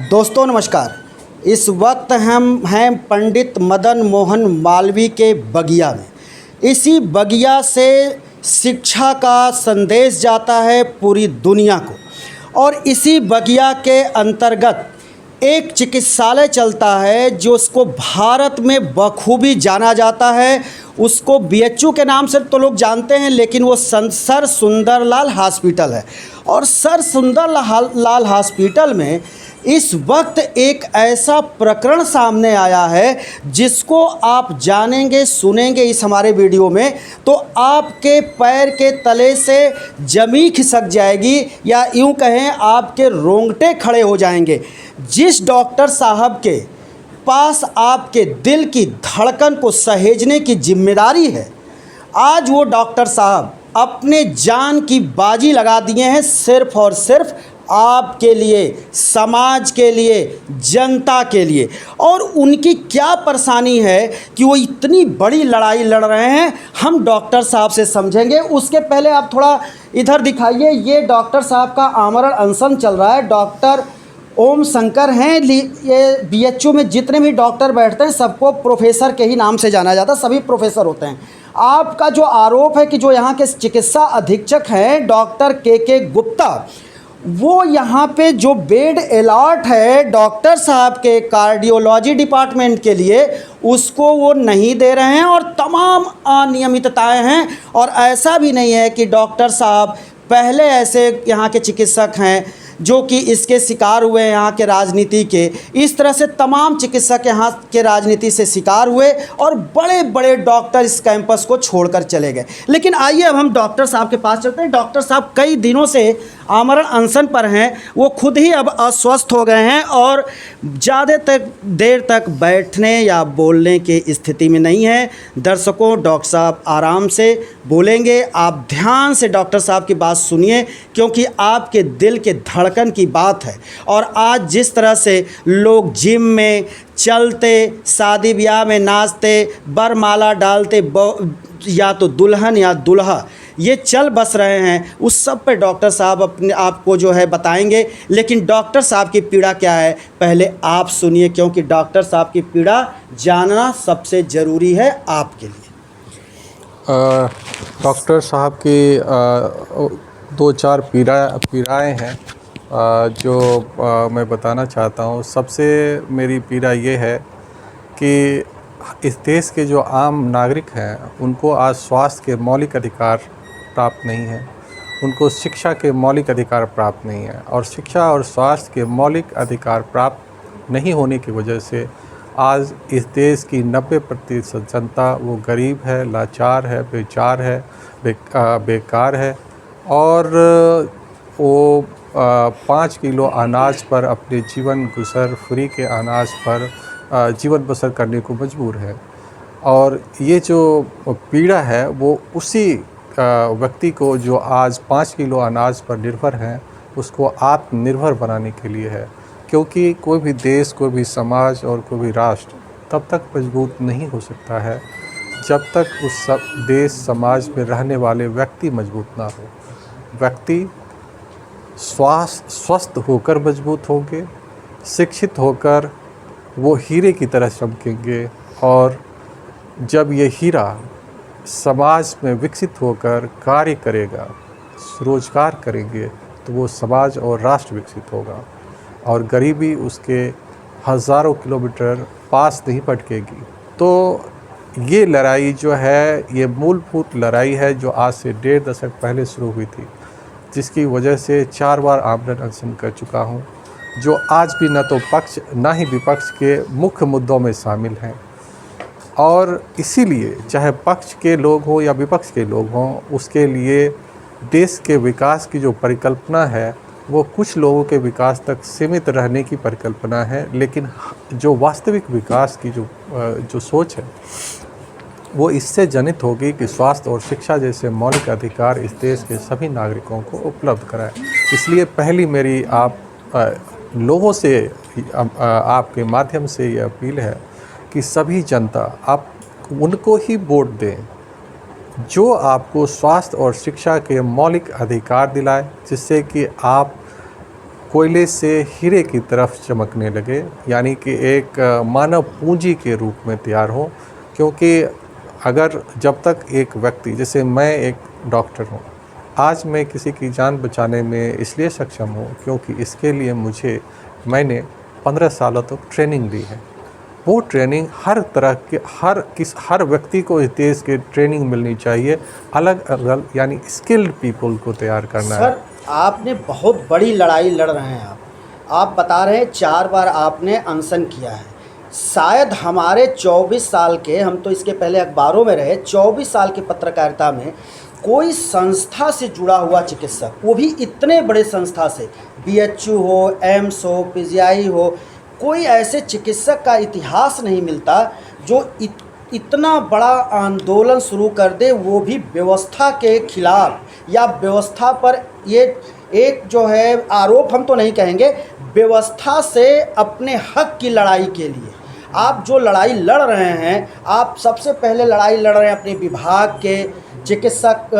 दोस्तों नमस्कार। इस वक्त हम हैं पंडित मदन मोहन मालवीय के बगिया में। इसी बगिया से शिक्षा का संदेश जाता है पूरी दुनिया को और इसी बगिया के अंतर्गत एक चिकित्सालय चलता है जो उसको भारत में बखूबी जाना जाता है। उसको बीएचयू के नाम से तो लोग जानते हैं, लेकिन वो सर सुंदरलाल हॉस्पिटल है। और सर सुंदरलाल हॉस्पिटल में इस वक्त एक ऐसा प्रकरण सामने आया है जिसको आप जानेंगे, सुनेंगे इस हमारे वीडियो में तो आपके पैर के तले से ज़मीन खिसक जाएगी या यूं कहें आपके रोंगटे खड़े हो जाएंगे। जिस डॉक्टर साहब के पास आपके दिल की धड़कन को सहेजने की जिम्मेदारी है, आज वो डॉक्टर साहब अपने जान की बाजी लगा दिए हैं सिर्फ और सिर्फ आपके लिए, समाज के लिए, जनता के लिए। और उनकी क्या परेशानी है कि वो इतनी बड़ी लड़ाई लड़ रहे हैं, हम डॉक्टर साहब से समझेंगे। उसके पहले आप थोड़ा इधर दिखाइए। ये डॉक्टर साहब का आमरण अनशन चल रहा है। डॉक्टर ओम शंकर हैं। ये बीएचयू में जितने भी डॉक्टर बैठते हैं सबको प्रोफेसर के ही नाम से जाना जाता है, सभी प्रोफेसर होते हैं। आपका जो आरोप है कि जो यहाँ के चिकित्सा अधीक्षक हैं डॉक्टर के गुप्ता, वो यहाँ पे जो बेड अलॉट है डॉक्टर साहब के कार्डियोलॉजी डिपार्टमेंट के लिए, उसको वो नहीं दे रहे हैं और तमाम अनियमितताएं हैं। और ऐसा भी नहीं है कि डॉक्टर साहब पहले ऐसे यहाँ के चिकित्सक हैं जो कि इसके शिकार हुए यहाँ के राजनीति के। इस तरह से तमाम चिकित्सक यहाँ के राजनीति से शिकार हुए और बड़े बड़े डॉक्टर इस कैंपस को छोड़कर चले गए। लेकिन आइए अब हम डॉक्टर साहब के पास चलते हैं। डॉक्टर साहब कई दिनों से आमरण अनशन पर हैं। वो खुद ही अब अस्वस्थ हो गए हैं और ज़्यादा देर तक बैठने या बोलने की स्थिति में नहीं हैं। दर्शकों, डॉक्टर साहब आराम से बोलेंगे, आप ध्यान से डॉक्टर साहब की बात सुनिए क्योंकि आपके दिल के धड़कन की बात है। और आज जिस तरह से लोग जिम में चलते, शादी ब्याह में नाचते, बरमाला डालते, या तो दुल्हन या दुल्हा ये चल बस रहे हैं, उस सब पे डॉक्टर साहब अपने आप को जो है बताएंगे। लेकिन डॉक्टर साहब की पीड़ा क्या है पहले आप सुनिए, क्योंकि डॉक्टर साहब की पीड़ा जानना सबसे ज़रूरी है आपके लिए। डॉक्टर साहब की दो चार पीड़ाएँ हैं जो मैं बताना चाहता हूँ। सबसे मेरी पीड़ा ये है कि इस देश के जो आम नागरिक हैं उनको आज स्वास्थ्य के मौलिक अधिकार प्राप्त नहीं है, उनको शिक्षा के मौलिक अधिकार प्राप्त नहीं है। और शिक्षा और स्वास्थ्य के मौलिक अधिकार प्राप्त नहीं होने की वजह से आज इस देश की 90% जनता वो गरीब है, लाचार है, बेचार है, बेकार है और वो 5 किलो अनाज पर अपने जीवन गुजर, फ्री के अनाज पर जीवन बसर करने को मजबूर है। और ये जो पीड़ा है वो उसी व्यक्ति को जो आज 5 किलो अनाज पर निर्भर हैं उसको आत्मनिर्भर बनाने के लिए है। क्योंकि कोई भी देश, कोई भी समाज और कोई भी राष्ट्र तब तक मजबूत नहीं हो सकता है जब तक उस देश समाज में रहने वाले व्यक्ति मजबूत ना हो। व्यक्ति स्वस्थ होकर मजबूत होंगे, शिक्षित होकर वो हीरे की तरह चमकेंगे और जब ये हीरा समाज में विकसित होकर कार्य करेगा, रोजगार करेंगे, तो वो समाज और राष्ट्र विकसित होगा और गरीबी उसके हज़ारों किलोमीटर पास नहीं भटकेगी। तो ये लड़ाई जो है, ये मूलभूत लड़ाई है जो आज से 1.5 दशक पहले शुरू हुई थी, जिसकी वजह से 4 बार आमरण अनशन कर चुका हूँ, जो आज भी न तो पक्ष न ही विपक्ष के मुख्य मुद्दों में शामिल हैं। और इसीलिए चाहे पक्ष के लोग हों या विपक्ष के लोग हों, उसके लिए देश के विकास की जो परिकल्पना है वो कुछ लोगों के विकास तक सीमित रहने की परिकल्पना है। लेकिन जो वास्तविक विकास की जो सोच है वो इससे जनित होगी कि स्वास्थ्य और शिक्षा जैसे मौलिक अधिकार इस देश के सभी नागरिकों को उपलब्ध कराएं। इसलिए पहली मेरी आप लोगों से, आपके माध्यम से ये अपील है कि सभी जनता आप उनको ही वोट दें जो आपको स्वास्थ्य और शिक्षा के मौलिक अधिकार दिलाए, जिससे कि आप कोयले से हीरे की तरफ चमकने लगे, यानी कि एक मानव पूंजी के रूप में तैयार हो। क्योंकि अगर जब तक एक व्यक्ति, जैसे मैं एक डॉक्टर हूँ, आज मैं किसी की जान बचाने में इसलिए सक्षम हूँ क्योंकि इसके लिए मैंने 15 सालों तक ट्रेनिंग ली है। वो ट्रेनिंग हर तरह के हर व्यक्ति को इस देश के ट्रेनिंग मिलनी चाहिए, अलग अलग, यानी स्किल्ड पीपल को तैयार करना है। सर, आपने बहुत बड़ी लड़ाई लड़ रहे हैं। आप बता रहे हैं 4 बार आपने अनशन किया है। शायद हमारे 24 साल के, हम तो इसके पहले अखबारों में रहे, 24 साल की पत्रकारिता में कोई संस्था से जुड़ा हुआ चिकित्सक, वो भी इतने बड़े संस्था से, बीएचयू हो, एम्स हो, पीजीआई हो, कोई ऐसे चिकित्सक का इतिहास नहीं मिलता जो इतना बड़ा आंदोलन शुरू कर दे, वो भी व्यवस्था के खिलाफ, या व्यवस्था पर ये एक जो है आरोप हम तो नहीं कहेंगे, व्यवस्था से अपने हक की लड़ाई के लिए आप जो लड़ाई लड़ रहे हैं। आप सबसे पहले लड़ाई लड़ रहे हैं अपने विभाग के चिकित्सक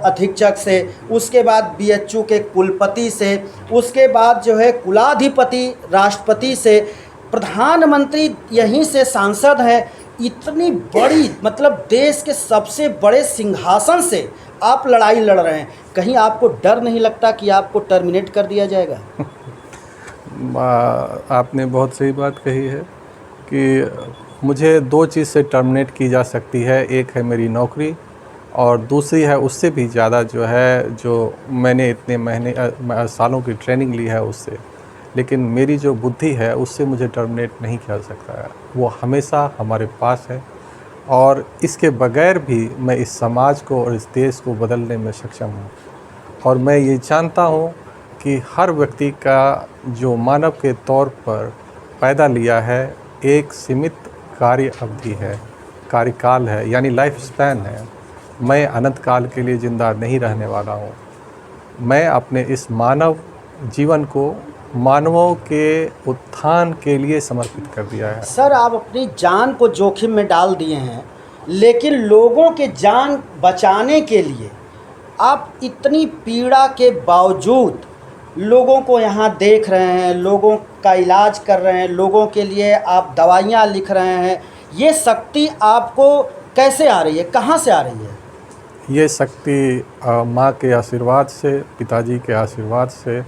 अधीक्षक से, उसके बाद बीएचयू के कुलपति से, उसके बाद जो है कुलाधिपति राष्ट्रपति से, प्रधानमंत्री यहीं से सांसद हैं। इतनी बड़ी, मतलब देश के सबसे बड़े सिंहासन से आप लड़ाई लड़ रहे हैं। कहीं आपको डर नहीं लगता कि आपको टर्मिनेट कर दिया जाएगा? आपने बहुत सही बात कही है कि मुझे 2 चीज़ से टर्मिनेट की जा सकती है। एक है मेरी नौकरी, और दूसरी है उससे भी ज़्यादा जो मैंने इतने सालों की ट्रेनिंग ली है उससे। लेकिन मेरी जो बुद्धि है उससे मुझे टर्मिनेट नहीं किया सकता है, वो हमेशा हमारे पास है। और इसके बगैर भी मैं इस समाज को और इस देश को बदलने में सक्षम हूँ। और मैं ये जानता हूँ कि हर व्यक्ति का जो मानव के तौर पर पैदा लिया है, एक सीमित कार्य अवधि है, कार्यकाल है, यानी लाइफ स्पैन है। मैं अनंत काल के लिए ज़िंदा नहीं रहने वाला हूँ। मैं अपने इस मानव जीवन को मानवों के उत्थान के लिए समर्पित कर दिया है। सर, आप अपनी जान को जोखिम में डाल दिए हैं, लेकिन लोगों के जान बचाने के लिए आप इतनी पीड़ा के बावजूद लोगों को यहाँ देख रहे हैं, लोगों का इलाज कर रहे हैं, लोगों के लिए आप दवाइयाँ लिख रहे हैं। ये शक्ति आपको कैसे आ रही है, कहाँ से आ रही है? ये शक्ति माँ के आशीर्वाद से, पिताजी के आशीर्वाद से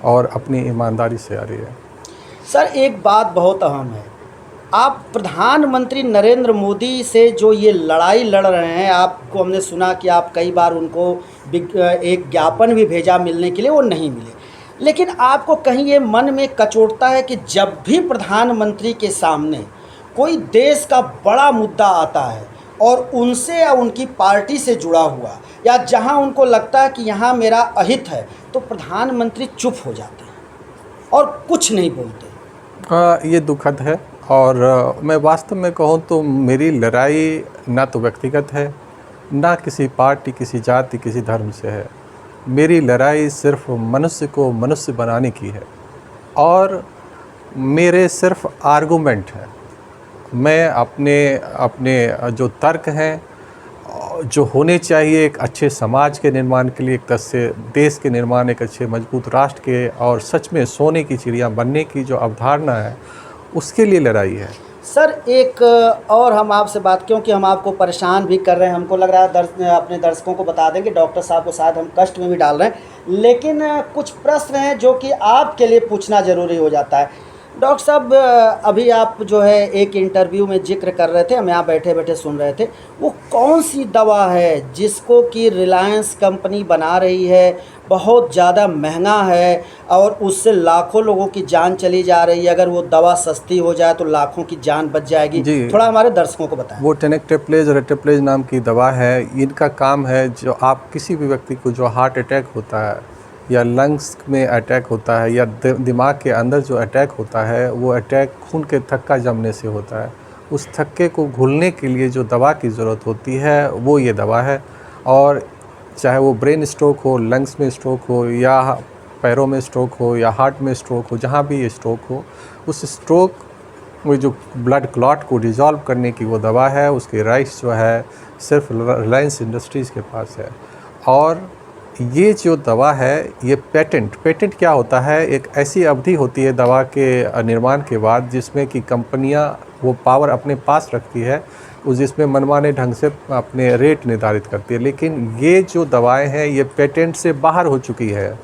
और अपनी ईमानदारी से आ रही है। सर, एक बात बहुत अहम है, आप प्रधानमंत्री नरेंद्र मोदी से जो ये लड़ाई लड़ रहे हैं, आपको हमने सुना कि आप कई बार उनको एक ज्ञापन भी भेजा मिलने के लिए, वो नहीं मिले। लेकिन आपको कहीं ये मन में कचोटता है कि जब भी प्रधानमंत्री के सामने कोई देश का बड़ा मुद्दा आता है और उनसे या उनकी पार्टी से जुड़ा हुआ, या जहां उनको लगता है कि यहाँ मेरा अहित है, तो प्रधानमंत्री चुप हो जाते हैं और कुछ नहीं बोलते। ये दुखद है। और मैं वास्तव में कहूँ तो मेरी लड़ाई ना तो व्यक्तिगत है, ना किसी पार्टी, किसी जाति, किसी धर्म से है। मेरी लड़ाई सिर्फ मनुष्य को मनुष्य बनाने की है, और मेरे सिर्फ आर्गूमेंट हैं। मैं अपने जो तर्क हैं, जो होने चाहिए एक अच्छे समाज के निर्माण के लिए, एक देश के निर्माण, एक अच्छे मजबूत राष्ट्र के, और सच में सोने की चिड़िया बनने की जो अवधारणा है, उसके लिए लड़ाई है। सर, एक और हम आपसे बात, क्योंकि हम आपको परेशान भी कर रहे हैं, हमको लग रहा है अपने दर्शकों को बता दें कि डॉक्टर साहब को शायद हम कष्ट में भी डाल रहे हैं, लेकिन कुछ प्रश्न हैं जो कि आपके लिए पूछना ज़रूरी हो जाता है। डॉक्टर साहब, अभी आप जो है एक इंटरव्यू में जिक्र कर रहे थे, हम यहाँ बैठे बैठे सुन रहे थे, वो कौन सी दवा है जिसको कि रिलायंस कंपनी बना रही है, बहुत ज़्यादा महंगा है और उससे लाखों लोगों की जान चली जा रही है। अगर वो दवा सस्ती हो जाए तो लाखों की जान बच जाएगी। थोड़ा हमारे दर्शकों को बताएं। वो टेनेक्टेप्लेज और रेटेप्लेज नाम की दवा है। इनका काम है, जो आप किसी भी व्यक्ति को जो हार्ट अटैक होता है, या लंग्स में अटैक होता है, या दिमाग के अंदर जो अटैक होता है, वो अटैक खून के थक्का जमने से होता है। उस थक्के को घुलने के लिए जो दवा की ज़रूरत होती है, वो ये दवा है। और चाहे वो ब्रेन स्ट्रोक हो, लंग्स में स्ट्रोक हो, या पैरों में स्ट्रोक हो, या हार्ट में स्ट्रोक हो, जहाँ भी ये स्ट्रोक हो, उस स्ट्रोक में जो ब्लड क्लॉट को डिज़ोल्व करने की वो दवा है, उसके राइट्स जो है सिर्फ रिलायंस इंडस्ट्रीज़ के पास है। और ये जो दवा है ये पेटेंट क्या होता है, एक ऐसी अवधि होती है दवा के निर्माण के बाद जिसमें कि कंपनियां वो पावर अपने पास रखती है उस जिसमें मनमाने ढंग से अपने रेट निर्धारित करती है। लेकिन ये जो दवाएं हैं ये पेटेंट से बाहर हो चुकी है,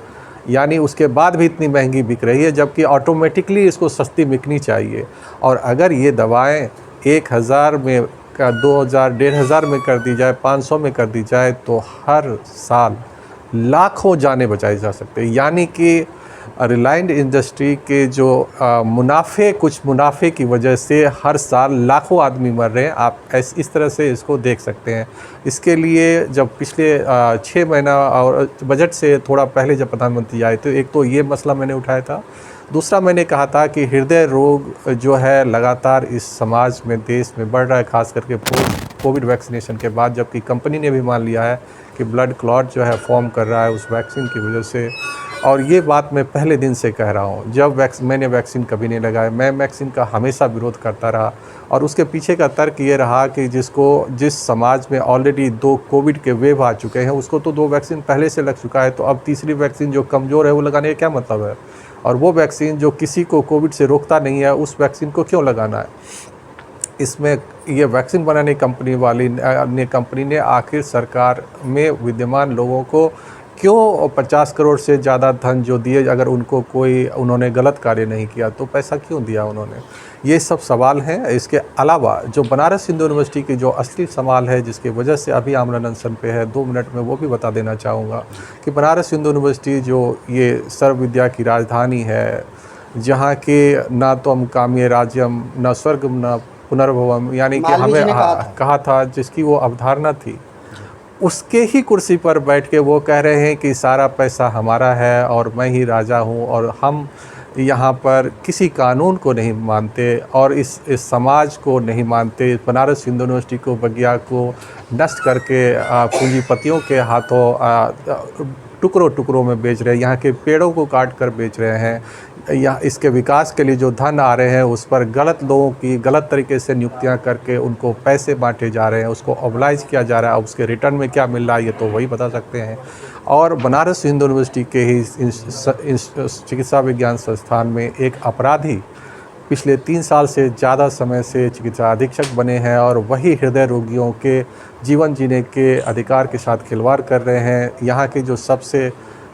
यानी उसके बाद भी इतनी महंगी बिक रही है जबकि ऑटोमेटिकली इसको सस्ती बिकनी चाहिए। और अगर ये दवाएं 1000 में का 2000 1500 में कर दी जाए, 500 में कर दी जाए तो हर साल लाखों जानें बचाई जा सकते हैं। यानी कि रिलायंस इंडस्ट्री के जो कुछ मुनाफे की वजह से हर साल लाखों आदमी मर रहे हैं। आप इस तरह से इसको देख सकते हैं। इसके लिए जब पिछले 6 महीना और बजट से थोड़ा पहले जब प्रधानमंत्री आए थे, एक तो ये मसला मैंने उठाया था, दूसरा मैंने कहा था कि हृदय रोग जो है लगातार इस समाज में देश में बढ़ रहा है, खास करके कोविड वैक्सीनेशन के बाद, जबकि कंपनी ने भी मान लिया है कि ब्लड क्लॉट जो है फॉर्म कर रहा है उस वैक्सीन की वजह से। और ये बात मैं पहले दिन से कह रहा हूँ, जब मैंने वैक्सीन कभी नहीं लगाया, मैं वैक्सीन का हमेशा विरोध करता रहा। और उसके पीछे का तर्क ये रहा कि जिस समाज में ऑलरेडी 2 कोविड के वेव आ चुके हैं उसको तो 2 वैक्सीन पहले से लग चुका है, तो अब तीसरी वैक्सीन जो कमज़ोर है वो लगाने का क्या मतलब है। और वो वैक्सीन जो किसी को कोविड से रोकता नहीं है उस वैक्सीन को क्यों लगाना है। इसमें ये वैक्सीन बनाने कंपनी ने आखिर सरकार में विद्यमान लोगों को क्यों 50 करोड़ से ज़्यादा धन जो दिए, अगर उन्होंने गलत कार्य नहीं किया तो पैसा क्यों दिया उन्होंने। ये सब सवाल हैं। इसके अलावा जो बनारस हिंदू यूनिवर्सिटी की जो असली सवाल है जिसकी वजह से अभी आमरण अनशन पे है, 2 मिनट में वो भी बता देना चाहूँगा कि बनारस हिंदू यूनिवर्सिटी जो ये सर्व विद्या की राजधानी है, जहाँ के ना तो हम काम्य राज्यम न स्वर्गम न पुनर्भवम, यानी कि हमें कहा था जिसकी वो अवधारणा थी, उसके ही कुर्सी पर बैठ के वो कह रहे हैं कि सारा पैसा हमारा है और मैं ही राजा हूँ और हम यहाँ पर किसी कानून को नहीं मानते और इस समाज को नहीं मानते। बनारस हिंदू यूनिवर्सिटी को, बगिया को नष्ट करके पूंजीपतियों के हाथों टुकड़ों में बेच रहे हैं, यहाँ के पेड़ों को काट कर बेच रहे हैं, या इसके विकास के लिए जो धन आ रहे हैं उस पर गलत लोगों की गलत तरीके से नियुक्तियां करके उनको पैसे बांटे जा रहे हैं, उसको ऑबलाइज किया जा रहा है। अब उसके रिटर्न में क्या मिल रहा है ये तो वही बता सकते हैं। और बनारस हिंदू यूनिवर्सिटी के ही चिकित्सा विज्ञान संस्थान में एक अपराधी पिछले 3 साल से ज़्यादा समय से चिकित्सा अधीक्षक बने हैं और वही हृदय रोगियों के जीवन जीने के अधिकार के साथ खिलवाड़ कर रहे हैं। यहाँ के जो सबसे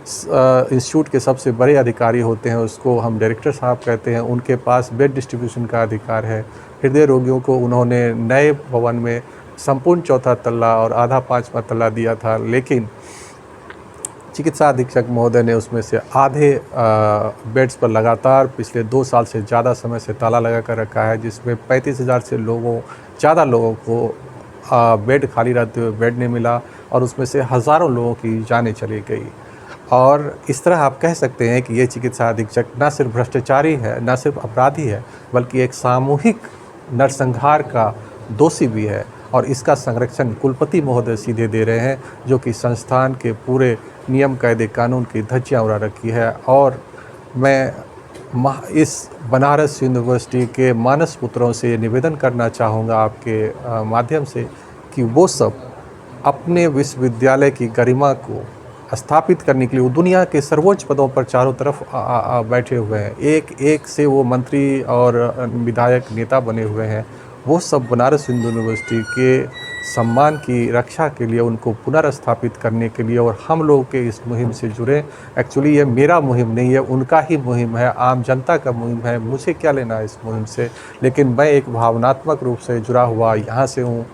इंस्टीट्यूट के सबसे बड़े अधिकारी होते हैं उसको हम डायरेक्टर साहब कहते हैं, उनके पास बेड डिस्ट्रीब्यूशन का अधिकार है। हृदय रोगियों को उन्होंने नए भवन में संपूर्ण 4था तल्ला और आधा 5वां तल्ला दिया था, लेकिन चिकित्सा अधीक्षक महोदय ने उसमें से आधे बेड्स पर लगातार पिछले 2 साल से ज़्यादा समय से ताला लगा कर रखा है, जिसमें 35,000 से ज़्यादा लोगों को बेड खाली रहते हुए बेड नहीं मिला और उसमें से हज़ारों लोगों की जानें चली गई। और इस तरह आप कह सकते हैं कि ये चिकित्सा अधीक्षक न सिर्फ भ्रष्टाचारी है, न सिर्फ अपराधी है, बल्कि एक सामूहिक नरसंहार का दोषी भी है। और इसका संरक्षण कुलपति महोदय सीधे दे रहे हैं, जो कि संस्थान के पूरे नियम कायदे कानून की धज्जियां उड़ा रखी है। और मैं इस बनारस यूनिवर्सिटी के मानस पुत्रों से निवेदन करना चाहूँगा आपके माध्यम से कि वो सब अपने विश्वविद्यालय की गरिमा को स्थापित करने के लिए, वो दुनिया के सर्वोच्च पदों पर चारों तरफ बैठे हुए हैं, एक से वो मंत्री और विधायक नेता बने हुए हैं, वो सब बनारस हिंदू यूनिवर्सिटी के सम्मान की रक्षा के लिए, उनको पुनर्स्थापित करने के लिए और हम लोग के इस मुहिम से जुड़े। एक्चुअली ये मेरा मुहिम नहीं है, उनका ही मुहिम है, आम जनता का मुहिम है, मुझे क्या लेना है इस मुहिम से। लेकिन मैं एक भावनात्मक रूप से जुड़ा हुआ यहाँ से हूँ,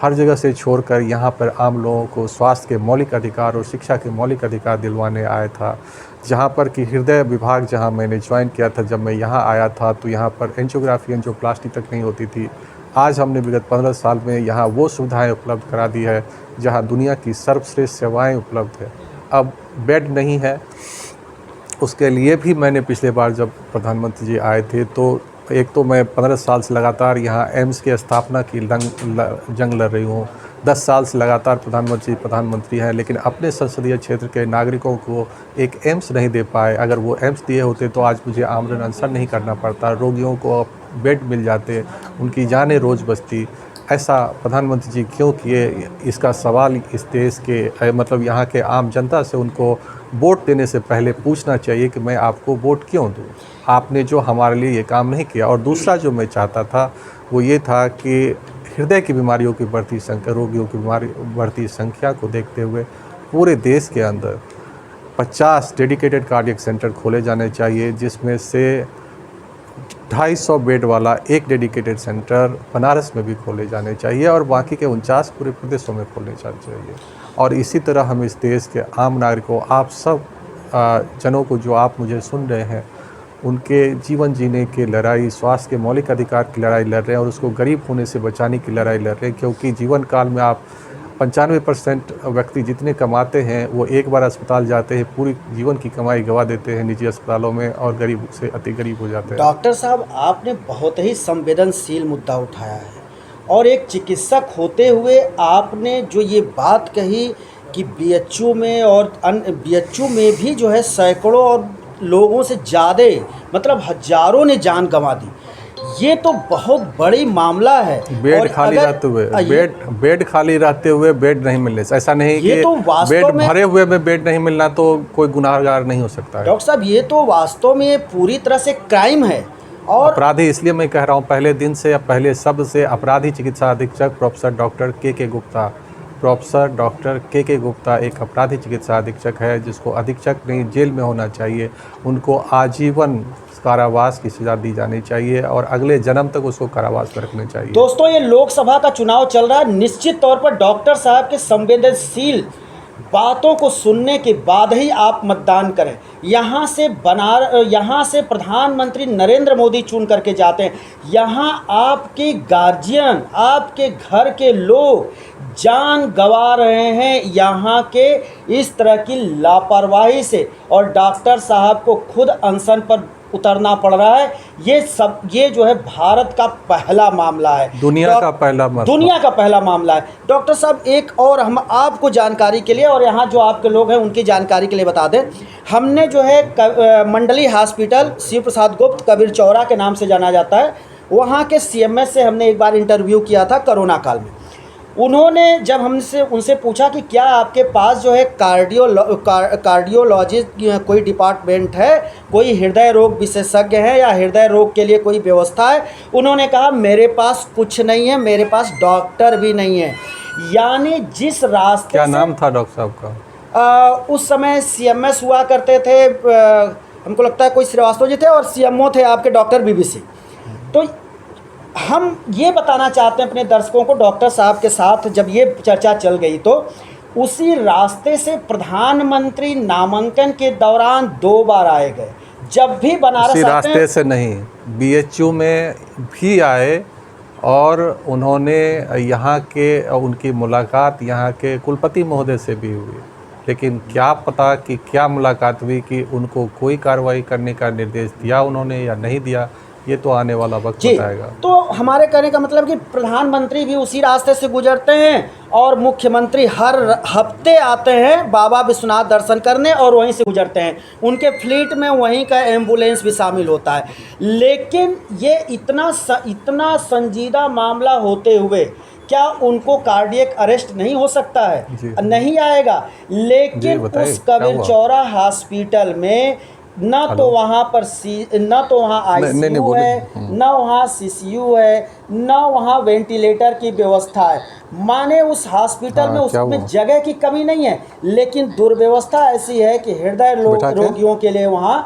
हर जगह से छोड़कर यहाँ पर आम लोगों को स्वास्थ्य के मौलिक अधिकार और शिक्षा के मौलिक अधिकार दिलवाने आया था। जहाँ पर कि हृदय विभाग जहाँ मैंने ज्वाइन किया था, जब मैं यहाँ आया था तो यहाँ पर एंजियोग्राफी एंजियोप्लास्टी तक नहीं होती थी। आज हमने विगत 15 साल में यहाँ वो सुविधाएं उपलब्ध करा दी है जहाँ दुनिया की सर्वश्रेष्ठ सेवाएं उपलब्ध है। अब बेड नहीं है, उसके लिए भी मैंने पिछले बार जब प्रधानमंत्री जी आए थे तो एक तो मैं 15 साल से लगातार यहाँ एम्स की स्थापना की जंग लड़ रही हूँ। 10 साल से लगातार प्रधानमंत्री हैं, लेकिन अपने संसदीय क्षेत्र के नागरिकों को एक एम्स नहीं दे पाए। अगर वो एम्स दिए होते तो आज मुझे आमरण अनशन नहीं करना पड़ता, रोगियों को बेड मिल जाते, उनकी जानें रोज़ बचती। ऐसा प्रधानमंत्री जी क्यों किए, इसका सवाल इस देश के मतलब यहाँ के आम जनता से उनको वोट देने से पहले पूछना चाहिए कि मैं आपको वोट क्यों दूँ, आपने जो हमारे लिए ये काम नहीं किया। और दूसरा जो मैं चाहता था वो ये था कि हृदय की बीमारियों की बढ़ती संख्या, रोगियों की बढ़ती संख्या को देखते हुए पूरे देश के अंदर 50 डेडिकेटेड कार्डियक सेंटर खोले जाने चाहिए, जिसमें से 250 बेड वाला एक डेडिकेटेड सेंटर बनारस में भी खोले जाने चाहिए और बाकी के 49 पूरे प्रदेशों में खोले जाने चाहिए। और इसी तरह हम इस देश के आम नागरिकों, आप सब जनों को, जो आप मुझे सुन रहे हैं, उनके जीवन जीने की लड़ाई, स्वास्थ्य के मौलिक अधिकार की लड़ाई लड़ रहे हैं और उसको गरीब होने से बचाने की लड़ाई लड़ रहे हैं। क्योंकि जीवन काल में आप 95% व्यक्ति जितने कमाते हैं वो एक बार अस्पताल जाते हैं, पूरी जीवन की कमाई गंवा देते हैं निजी अस्पतालों में और गरीब से अति गरीब हो जाते हैं। डॉक्टर साहब, आपने बहुत ही संवेदनशील मुद्दा उठाया है और एक चिकित्सक होते हुए आपने जो ये बात कही कि बीएचयू में और बीएचयू में भी जो है सैकड़ों और लोगों से ज़्यादा, मतलब हजारों ने जान गंवा दी, ये तो बहुत बड़ी मामला है। बेड खाली रहते हुए, बेड खाली रहते हुए बेड नहीं मिलने से, ऐसा नहीं कि तो बेड भरे हुए में बेड नहीं मिलना तो कोई गुनाहगार नहीं हो सकता है। डॉक्टर साहब, ये तो वास्तव में पूरी तरह से क्राइम है और अपराधी, इसलिए मैं कह रहा हूँ पहले दिन से या पहले शब्द से अपराधी चिकित्सा अधीक्षक प्रोफेसर डॉक्टर के गुप्ता, प्रोफेसर डॉक्टर के गुप्ता एक अपराधी चिकित्सा अधीक्षक है, जिसको अधीक्षक नहीं जेल में होना चाहिए। उनको आजीवन कारावास की सजा दी जानी चाहिए और अगले जन्म तक उसको कारावास में रखना चाहिए। दोस्तों, ये लोकसभा का चुनाव चल रहा है, निश्चित तौर पर डॉक्टर साहब के संवेदनशील बातों को सुनने के बाद ही आप मतदान करें। यहाँ से प्रधानमंत्री नरेंद्र मोदी चुन करके जाते हैं। यहाँ आपके गार्जियन, आपके घर के लोग जान गंवा रहे हैं यहाँ के इस तरह की लापरवाही से, और डॉक्टर साहब को खुद अनशन पर उतरना पड़ रहा है। ये जो है भारत का पहला मामला है, दुनिया का पहला मामला है। डॉक्टर साहब, एक और हम आपको जानकारी के लिए और यहाँ जो आपके लोग हैं उनकी जानकारी के लिए बता दें, हमने जो है मंडली हॉस्पिटल शिव प्रसाद गुप्त कबीर चौरा के नाम से जाना जाता है, वहाँ के सीएमएस से हमने एक बार इंटरव्यू किया था कोरोना काल में। उन्होंने जब हमसे उनसे पूछा कि क्या आपके पास जो है कार्डियोलॉजिस्ट कोई डिपार्टमेंट है, कोई हृदय रोग विशेषज्ञ है या हृदय रोग के लिए कोई व्यवस्था है, उन्होंने कहा मेरे पास कुछ नहीं है, मेरे पास डॉक्टर भी नहीं है। यानी जिस रास्ते, क्या नाम था डॉक्टर साहब का? उस समय सीएमएस हुआ करते थे, हमको लगता है कोई श्रीवास्तव जी थे और सीएमओ थे आपके डॉक्टर बीबीसी। तो हम ये बताना चाहते हैं अपने दर्शकों को, डॉक्टर साहब के साथ जब ये चर्चा चल गई तो उसी रास्ते से प्रधानमंत्री नामांकन के दौरान 2 बार आए गए। जब भी बनारस उसी रास्ते से नहीं, बीएचयू में भी आए और उन्होंने यहाँ के उनकी मुलाकात यहाँ के कुलपति महोदय से भी हुई, लेकिन क्या पता कि क्या मुलाकात हुई कि उनको कोई कार्रवाई करने का निर्देश दिया उन्होंने या नहीं दिया, ये तो आने वाला वक्त बताएगा। तो हमारे कहने का मतलब कि प्रधानमंत्री भी उसी रास्ते से गुजरते हैं और मुख्यमंत्री हर हफ्ते आते हैं बाबा विश्वनाथ दर्शन करने और वहीं से गुजरते हैं। उनके फ्लीट में वहीं का एम्बुलेंस भी शामिल होता है। लेकिन ये इतना संजीदा मामला होते हुए क्या उनको कार्डियक अरेस्ट नहीं हो सकता है? नहीं आएगा। लेकिन उस कबीर चौरा हॉस्पिटल में ना तो वहाँ आईसीयू है, ना वहाँ सीसीयू है, ना वहाँ वेंटिलेटर की व्यवस्था है। माने उस हॉस्पिटल में उसमें जगह की कमी नहीं है, लेकिन दुर्व्यवस्था ऐसी है कि हृदय रोगियों के लिए वहाँ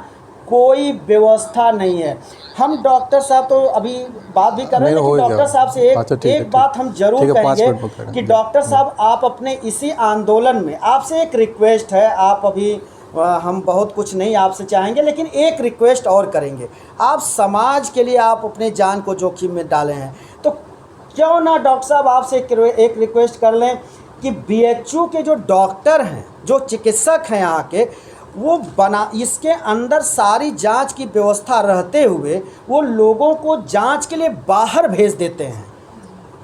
कोई व्यवस्था नहीं है। हम डॉक्टर साहब तो अभी बात भी कर रहे हैं, लेकिन डॉक्टर साहब से एक बात हम जरूर कहेंगे कि डॉक्टर साहब, आप अपने इसी आंदोलन में, आपसे एक रिक्वेस्ट है, आप अभी हम बहुत कुछ नहीं आपसे चाहेंगे, लेकिन एक रिक्वेस्ट और करेंगे। आप समाज के लिए आप अपने जान को जोखिम में डाले हैं, तो क्यों ना डॉक्टर साहब आपसे एक रिक्वेस्ट कर लें कि बीएचयू के जो डॉक्टर हैं, जो चिकित्सक हैं यहाँ के, वो इसके अंदर सारी जांच की व्यवस्था रहते हुए वो लोगों को जांच के लिए बाहर भेज देते हैं।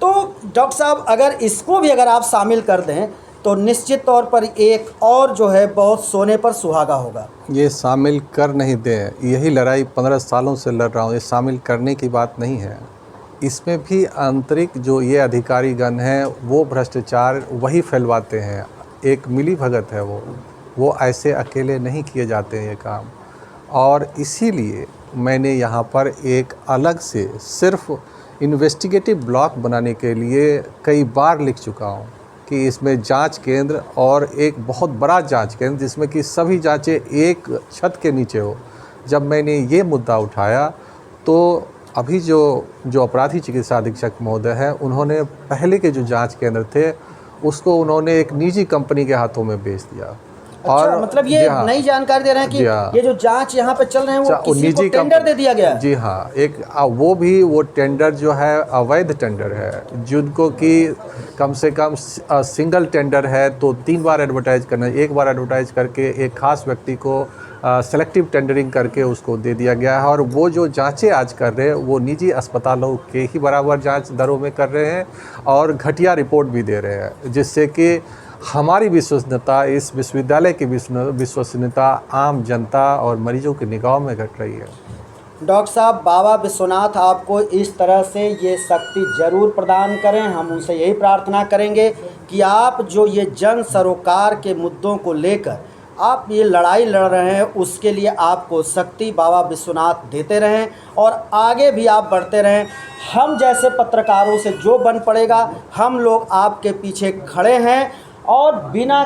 तो डॉक्टर साहब, अगर आप शामिल कर दें तो निश्चित तौर पर एक और जो है बहुत सोने पर सुहागा होगा। ये शामिल कर नहीं दें, यही लड़ाई 15 सालों से लड़ रहा हूँ। ये शामिल करने की बात नहीं है, इसमें भी आंतरिक जो ये अधिकारीगण हैं वो भ्रष्टाचार वही फैलवाते हैं। एक मिलीभगत है वो ऐसे अकेले नहीं किए जाते हैं ये काम। और इसीलिए मैंने यहाँ पर एक अलग से सिर्फ इन्वेस्टिगेटिव ब्लॉक बनाने के लिए कई बार लिख चुका हूँ कि इसमें जांच केंद्र और एक बहुत बड़ा जांच केंद्र जिसमें कि सभी जांचें एक छत के नीचे हो। जब मैंने ये मुद्दा उठाया तो अभी जो अपराधी चिकित्सा अधीक्षक महोदय हैं, उन्होंने पहले के जो जांच केंद्र थे उसको उन्होंने एक निजी कंपनी के हाथों में बेच दिया। अच्छा, मतलब ये नई जानकारी दे रहे हैं कि ये जो जांच यहाँ पे चल रहे हैं वो किसी को टेंडर दे दिया गया है? जी हाँ, वो टेंडर जो है अवैध टेंडर है, जिनको कि कम से कम सिंगल टेंडर है तो 3 बार एडवर्टाइज करना, एक बार एडवर्टाइज करके एक खास व्यक्ति को सेलेक्टिव टेंडरिंग करके उसको दे दिया गया है। और वो जो जांचें आज कर रहे हैं वो निजी अस्पतालों के ही बराबर जांच दरों में कर रहे हैं और घटिया रिपोर्ट भी दे रहे हैं, जिससे कि हमारी विश्वसनीयता, इस विश्वविद्यालय की विश्वसनीयता आम जनता और मरीजों की निगाहों में घट रही है। डॉक्टर साहब, बाबा विश्वनाथ आपको इस तरह से ये शक्ति जरूर प्रदान करें। हम उनसे यही प्रार्थना करेंगे कि आप जो ये जन सरोकार के मुद्दों को लेकर आप ये लड़ाई लड़ रहे हैं, उसके लिए आपको शक्ति बाबा विश्वनाथ देते रहें और आगे भी आप बढ़ते रहें। हम जैसे पत्रकारों से जो बन पड़ेगा, हम लोग आपके पीछे खड़े हैं और बिना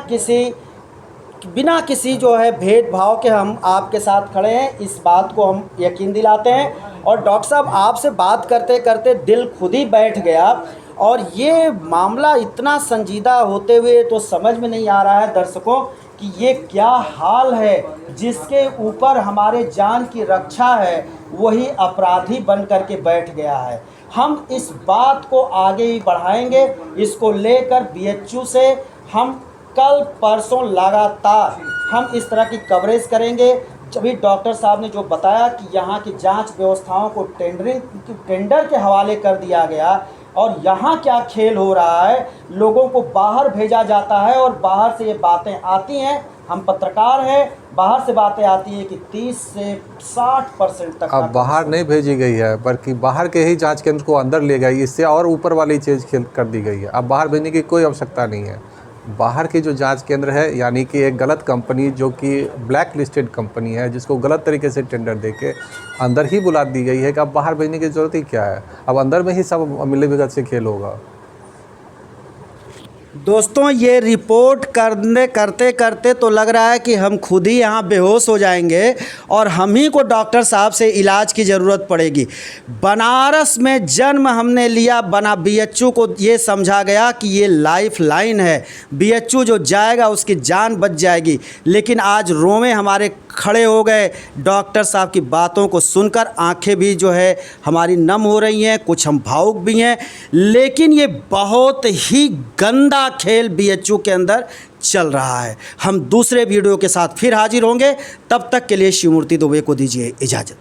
किसी जो है भेदभाव के हम आपके साथ खड़े हैं, इस बात को हम यकीन दिलाते हैं। और डॉक्टर साहब, आपसे बात करते करते दिल खुद ही बैठ गया और ये मामला इतना संजीदा होते हुए तो समझ में नहीं आ रहा है दर्शकों कि ये क्या हाल है, जिसके ऊपर हमारे जान की रक्षा है वही अपराधी बन करके बैठ गया है। हम इस बात को आगे भी बढ़ाएंगे, इसको लेकर बीएचयू से हम कल परसों लगातार हम इस तरह की कवरेज करेंगे। अभी डॉक्टर साहब ने जो बताया कि यहाँ की जांच व्यवस्थाओं को टेंडर के हवाले कर दिया गया और यहाँ क्या खेल हो रहा है, लोगों को बाहर भेजा जाता है और बाहर से ये बातें आती हैं। हम पत्रकार हैं, बाहर से बातें आती हैं कि 30 से 60% तक अब बाहर नहीं भेजी गई है, बल्कि बाहर के ही जांच केंद्र को अंदर ले गई, इससे और ऊपर वाली चीज़ खेल कर दी गई है। अब बाहर भेजने की कोई आवश्यकता नहीं है। बाहर के जो जांच केंद्र है, यानी कि एक गलत कंपनी जो कि ब्लैक लिस्टेड कंपनी है, जिसको गलत तरीके से टेंडर देके अंदर ही बुला दी गई है कि अब बाहर भेजने की ज़रूरत ही क्या है। अब अंदर में ही सब मिलीभगत से खेल होगा। दोस्तों, ये रिपोर्ट करते करते तो लग रहा है कि हम खुद ही यहाँ बेहोश हो जाएंगे और हम ही को डॉक्टर साहब से इलाज की ज़रूरत पड़ेगी। बनारस में जन्म हमने लिया, बीएचयू को ये समझा गया कि ये लाइफ लाइन है, बीएचयू जो जाएगा उसकी जान बच जाएगी। लेकिन आज रोवे हमारे खड़े हो गए डॉक्टर साहब की बातों को सुनकर, आंखें भी जो है हमारी नम हो रही हैं, कुछ हम भावुक भी हैं। लेकिन ये बहुत ही गंदा खेल बीएचयू के अंदर चल रहा है। हम दूसरे वीडियो के साथ फिर हाजिर होंगे, तब तक के लिए शिवमूर्ति दुबे को दीजिए इजाज़त।